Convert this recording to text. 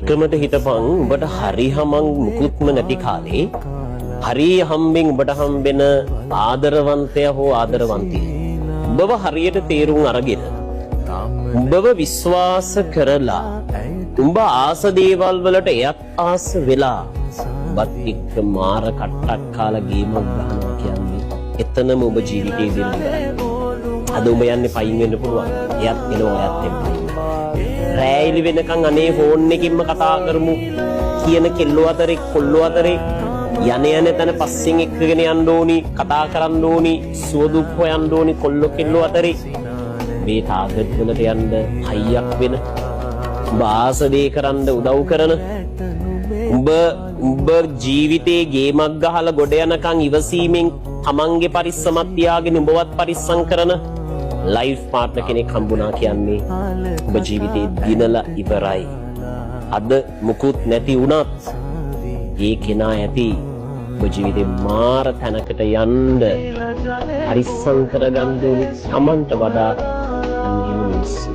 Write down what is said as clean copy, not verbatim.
නිකමට හිටපන් උඹට හරි හමං මුකුත්ම නැති කාලේ හරි හම්බෙන් උඹට හම්බෙන ආදරවන්තයා හෝ ආදරවන්තිය උඹව හරියට තේරුම් අරගෙන උඹව විශ්වාස කරලා උඹ ආස දේවල් වලට එයත් ආස වෙලා උඹත් එක්ක මාර කට්ටක් කාලා ගේමක් ගන්නවා කියන්නේ එතනම ඔබ ජීවිතේ දිනනවා. අද උඹ යන්නේ පයින් වෙන්න පුළුවන්. එයත් එනවා ඔයත් එනවා. රැයිලි වෙනකන් අනේ ෆෝන් එකකින්ම කතා කරමු කියන කෙල්ලෝ අතරේ කොල්ලෝ අතරේ යන තැන පස්සෙන් එක්කගෙන යන්න ඕනි කතා කරන්න ඕනි සුවදුක් හොයන්න ඕනි කොල්ලෝ කෙල්ලෝ අතරේ මේ ටාගට් වලට යන්න හයියක් වෙන උඹ ආස දේ කරන්න උදව් කරන උඹ ජීවිතේ ගේමක් ගහලා ගොඩ යනකන් ඉවසීමෙන් තමන්ගේ පරිස්සමත් තියාගෙන උඹවත් පරිස්සම් කරන ලයිෆ් පාර්ට්නර් කෙනෙක් හම්බුණා කියන්නේ ඔබ ජීවිතේ දිනලා ඉවරයි. අද මුකුත් නැති වුණත් ඒ කෙනා ඇති ඔබ ජීවිතේ මාර තැනකට යන්න පරිස්සම් කරගන්න ඕනේ තමන්ට වඩා අනිත් මිනිස්සු.